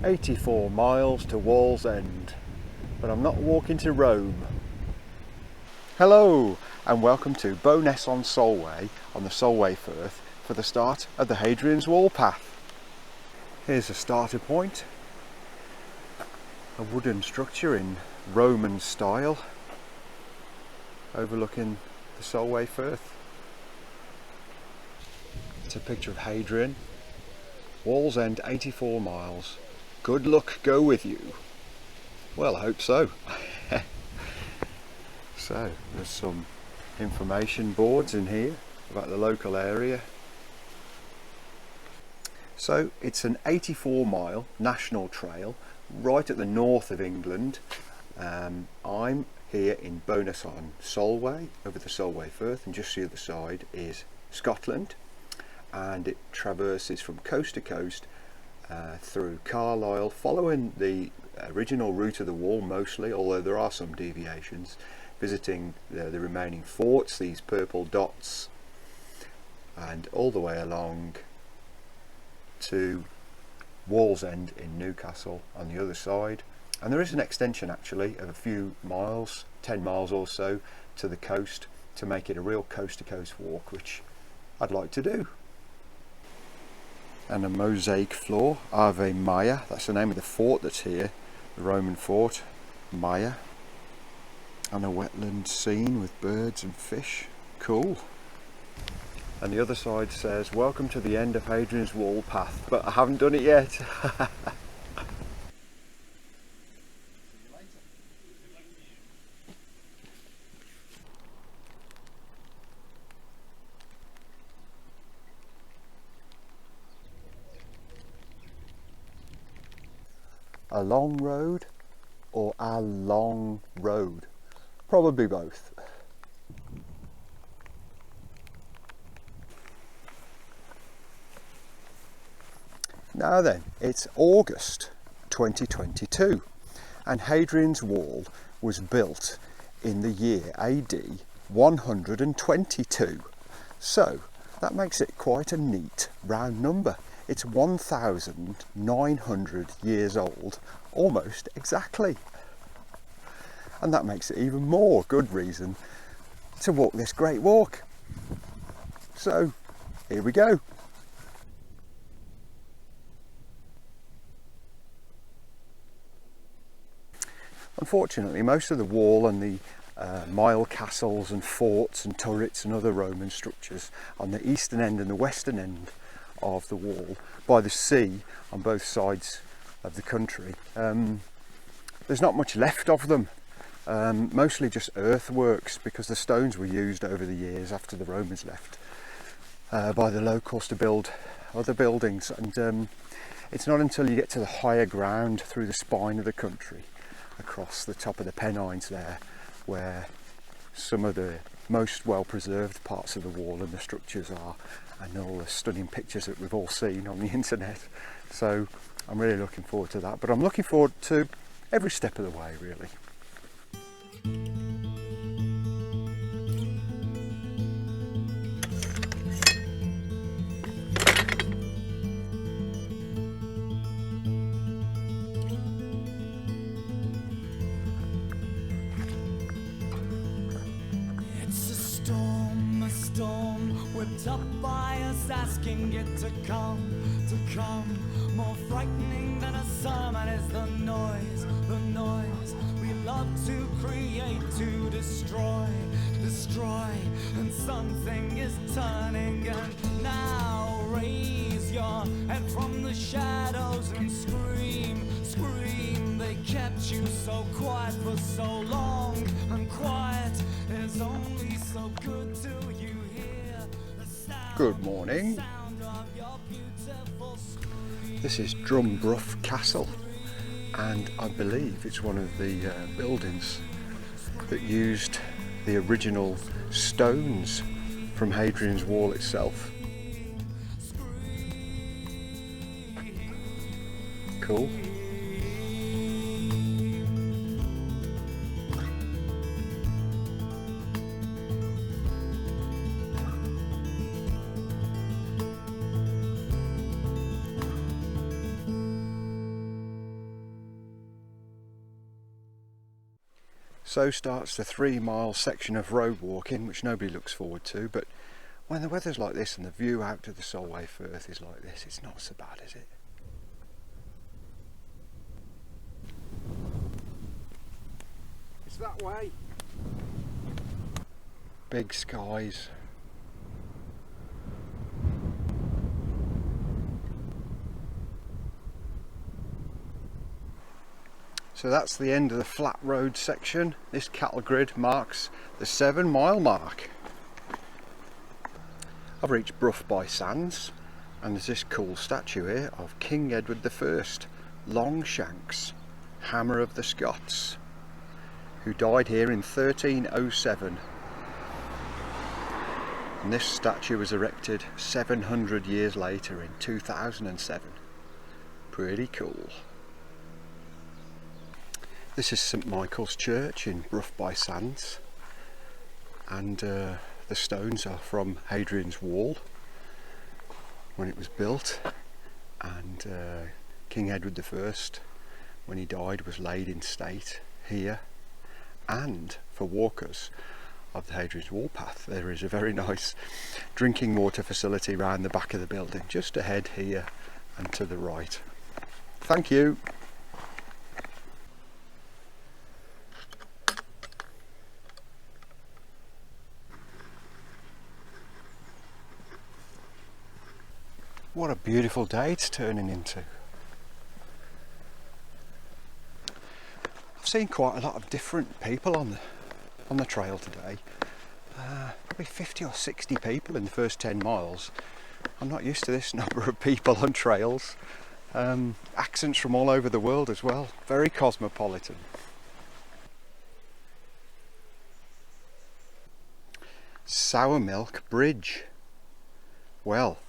84 miles to Wallsend, but I'm not walking to Rome. Hello and welcome to Bowness on Solway on the Solway Firth for the start of the Hadrian's Wall path. Here's a starter point, a wooden structure in Roman style overlooking the Solway Firth. It's a picture of Hadrian. Wallsend, 84 miles. Good luck go with you. Well, I hope so. So there's some information boards in here about the local area. So it's an 84-mile national trail right at the north of England. I'm here in Bowness on Solway, over the Solway Firth, and just the other side is Scotland, and it traverses from coast to coast through Carlisle, following the original route of the wall mostly, although there are some deviations, visiting the remaining forts, these purple dots, and all the way along to Wallsend in Newcastle on the other side. And there is an extension actually of a few miles, 10 miles or so, to the coast to make it a real coast to coast walk, which I'd like to do. And a mosaic floor, Ave Maya, that's the name of the fort that's here, the Roman fort, Maya. And a wetland scene with birds and fish, cool. And the other side says, welcome to the end of Hadrian's Wall path, but I haven't done it yet. A long road or a long road? Probably both. Now then, it's August 2022 and Hadrian's Wall was built in the year AD 122. So that makes it quite a neat round number. It's 1,900 years old, almost exactly. And that makes it even more good reason to walk this great walk. So here we go. Unfortunately, most of the wall and the mile castles and forts and turrets and other Roman structures on the eastern end and the western end of the wall by the sea on both sides of the country, there's not much left of them. Mostly just earthworks, because the stones were used over the years after the Romans left by the locals to build other buildings. And it's not until you get to the higher ground through the spine of the country, across the top of the Pennines there, where some of the most well preserved parts of the wall and the structures are, and all the stunning pictures that we've all seen on the internet. So I'm really looking forward to that, but I'm looking forward to every step of the way, really. Whipped up by us, asking it to come. More frightening than a sermon is the noise we love to create, to destroy, and something is turning. And now raise your head from the shadows and scream. They kept you so quiet for so long, and quiet is only so good to you. Good morning. This is Drumbruff Castle, and I believe it's one of the buildings that used the original stones from Hadrian's Wall itself. Cool. So starts the 3-mile section of road walking, which nobody looks forward to, but when the weather's like this and the view out to the Solway Firth is like this, it's not so bad, is it? It's that way. Big skies. So that's the end of the flat road section. This cattle grid marks the 7-mile mark. I've reached Brough by Sands, and there's this cool statue here of King Edward I, Longshanks, Hammer of the Scots, who died here in 1307. And this statue was erected 700 years later in 2007. Pretty cool. This is St Michael's Church in Brough by Sands, and the stones are from Hadrian's wall when it was built, and King Edward I, when he died, was laid in state here. And for walkers of the Hadrian's Wall path, there is a very nice drinking water facility round the back of the building, just ahead here and to the right. Thank you. What a beautiful day it's turning into. I've seen quite a lot of different people on the trail today. Probably 50 or 60 people in the first 10 miles. I'm not used to this number of people on trails. Accents from all over the world as well. Very cosmopolitan. Sour Milk Bridge. Well,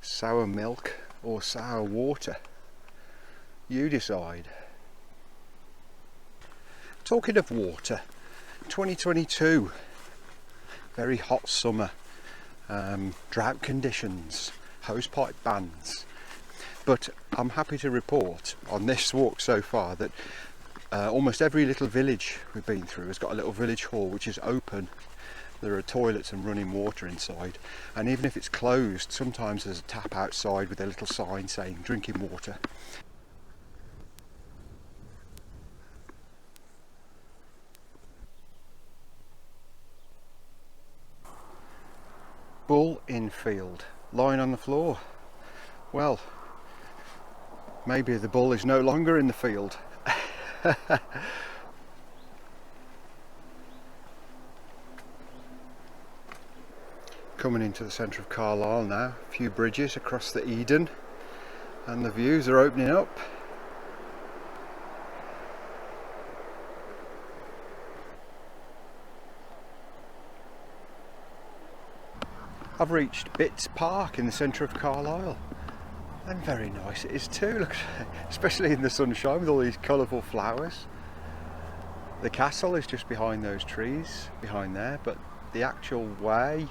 sour milk or sour water, you decide. Talking of water, 2022, very hot summer, drought conditions, hosepipe bans, but I'm happy to report on this walk so far that almost every little village we've been through has got a little village hall which is open. There are toilets and running water inside, and even if it's closed, sometimes there's a tap outside with a little sign saying drinking water. Bull in field, lying on the floor. Well, maybe the bull is no longer in the field. Coming into the centre of Carlisle now, a few bridges across the Eden, and the views are opening up. I've reached Bitts Park in the centre of Carlisle, and very nice it is too, look, especially in the sunshine with all these colourful flowers. The castle is just behind those trees, behind there, but the actual way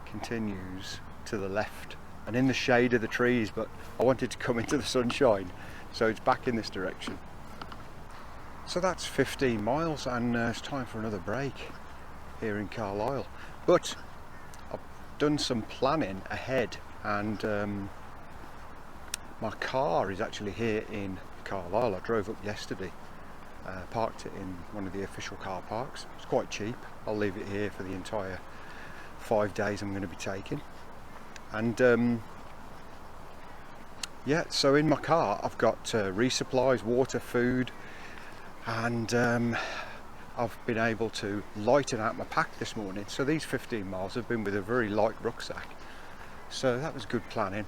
continues to the left and in the shade of the trees, but I wanted to come into the sunshine, so it's back in this direction. So that's 15 miles, and it's time for another break here in Carlisle. But I've done some planning ahead, and my car is actually here in Carlisle. I drove up yesterday, parked it in one of the official car parks. It's quite cheap. I'll leave it here for the entire 5 days I'm going to be taking. And yeah, so in my car I've got resupplies, water, food, and I've been able to lighten out my pack this morning. So these 15 miles have been with a very light rucksack, so that was good planning,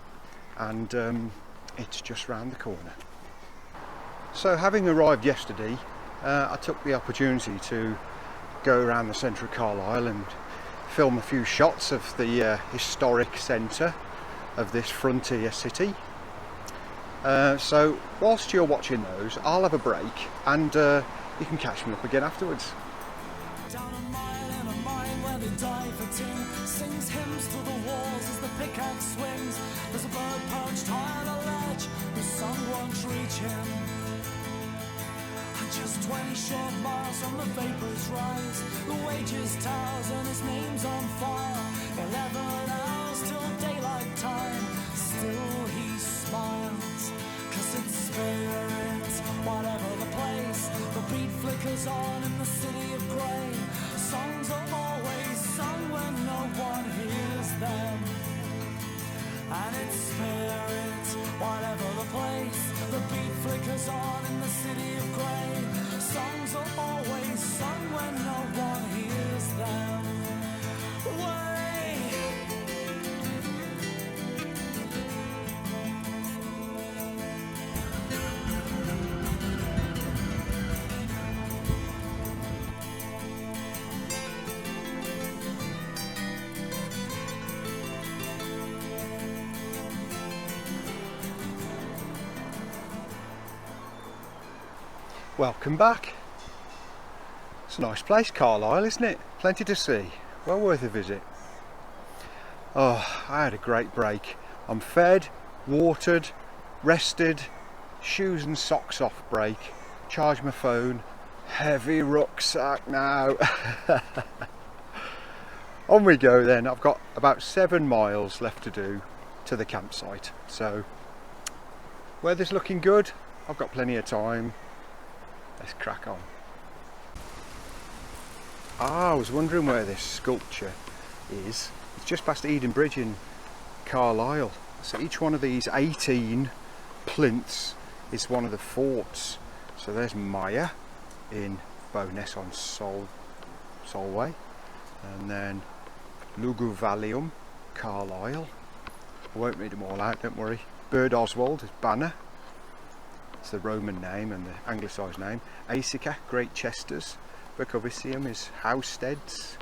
and it's just round the corner. So having arrived yesterday, I took the opportunity to go around the centre of Carlisle and film a few shots of the historic centre of this frontier city. So whilst you're watching those, I'll have a break, and you can catch me up again afterwards. Down a mile and a mile where they die for tin, sings hymns to the walls as the pickaxe swings. There's a bird perched high on a ledge, the sun won't reach him. just 20 short miles from the vapors rise. The wages towers and his name's on fire. 11 hours till daylight time. Still he smiles, 'cause it's spirit. Whatever the place, the beat flickers on in the city of grey. Songs are always sung when no one hears them. And it's spirit, whatever the place, the beat flickers on in the city of grey. Songs are always sung when no one hears them. Way. Welcome back. It's a nice place, Carlisle, isn't it? Plenty to see. Well worth a visit. Oh, I had a great break. I'm fed, watered, rested, shoes and socks off break, charged my phone, heavy rucksack now. On we go then. I've got about 7 miles left to do to the campsite. So, weather's looking good. I've got plenty of time. Let's crack on. I was wondering where this sculpture is. It's just past Eden Bridge in Carlisle. So each one of these 18 plinths is one of the forts. So there's Maya in Bowness on Solway, and then Luguvalium, Carlisle. I won't read them all out, don't worry. Bird Oswald is Banner. It's the Roman name and the anglicised name. Asica, Great Chesters. Bercovicium is Housesteads.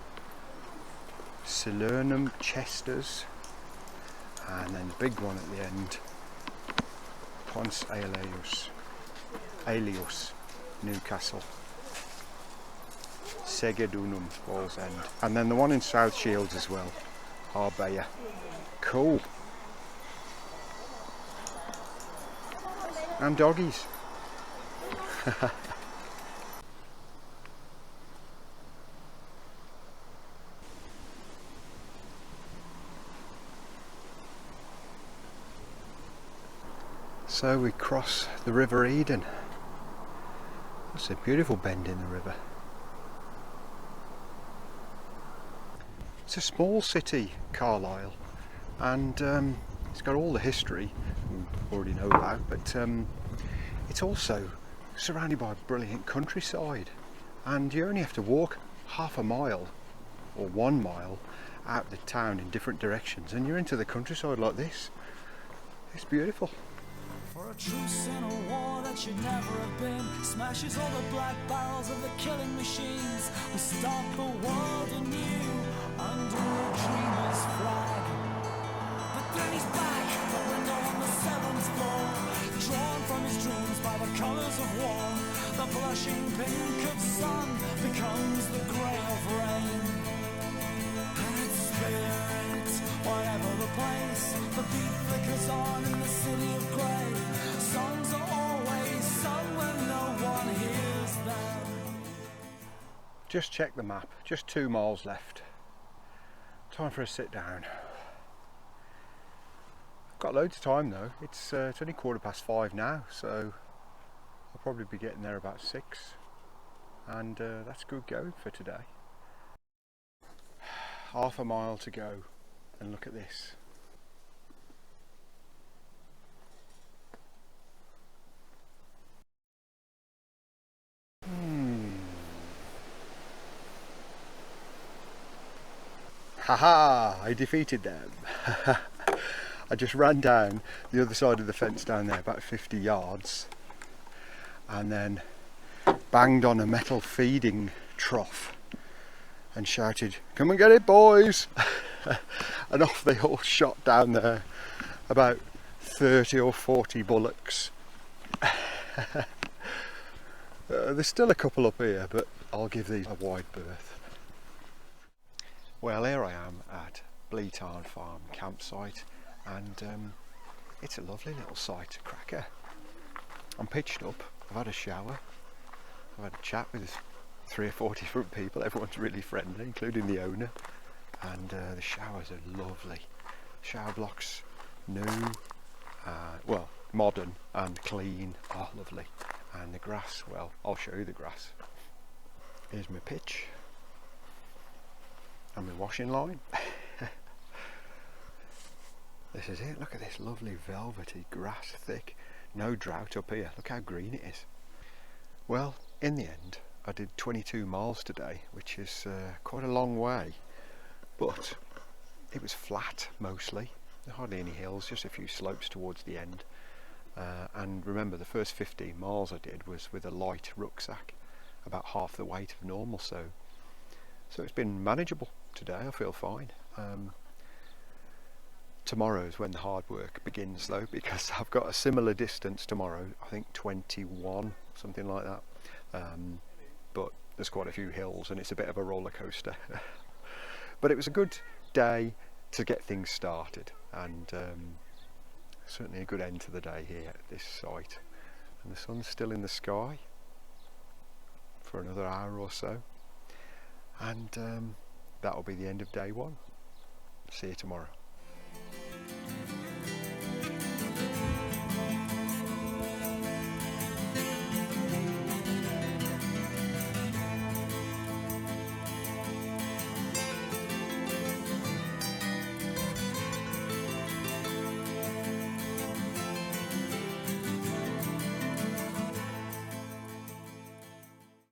Salernum, Chesters. And then the big one at the end, Ponce Aelius, Newcastle. Segedunum, Wall's End. And then the one in South Shields as well, Arbeia. Cool. And doggies. So we cross the River Eden. It's a beautiful bend in the river. It's a small city, Carlisle, and it's got all the history we already know about, but it's also surrounded by a brilliant countryside, and you only have to walk half a mile or 1 mile out of the town in different directions and you're into the countryside like this. It's beautiful. For a truce in a war that should never have been, smashes all the black barrels of the killing machines. We start the world anew under a dreamer's flag. But then he's back, the window on the 7th floor, drawn from his dreams by the colours of war. The blushing pink of sun becomes the grey of rain. And it's spirit, whatever the place, the beat flickers on in the city of grey. Songs are always sung when no one hears them. Just check the map, just 2 miles left. Time for a sit down. Got loads of time though. It's only 5:15 now, so I'll probably be getting there about 6, and that's good going for today. Half a mile to go, and look at this. Haha, I defeated them. I just ran down the other side of the fence down there, about 50 yards, and then banged on a metal feeding trough and shouted, "Come and get it, boys!" And off they all shot down there, about 30 or 40 bullocks. There's still a couple up here, but I'll give these a wide berth. Well, here I am at Bleatarn Farm campsite, and it's a lovely little site, a cracker. I'm pitched up, I've had a shower, I've had a chat with 3 or 4 different people. Everyone's really friendly, including the owner. And the showers are lovely. Shower blocks, new, well, modern and clean. Oh, lovely. And the grass, well, I'll show you the grass. Here's my pitch and my washing line. This is it. Look at this lovely velvety grass, thick. No drought up here. Look how green it is. Well, in the end, I did 22 miles today, which is quite a long way, but it was flat mostly. Hardly any hills, just a few slopes towards the end. And remember, the first 15 miles I did was with a light rucksack, about half the weight of normal, so it's been manageable today. I feel fine. Tomorrow is when the hard work begins though, because I've got a similar distance tomorrow, I think 21, something like that, but there's quite a few hills and it's a bit of a roller coaster. But it was a good day to get things started, and certainly a good end to the day here at this site. And the sun's still in the sky for another hour or so, and that'll be the end of day one. See you tomorrow.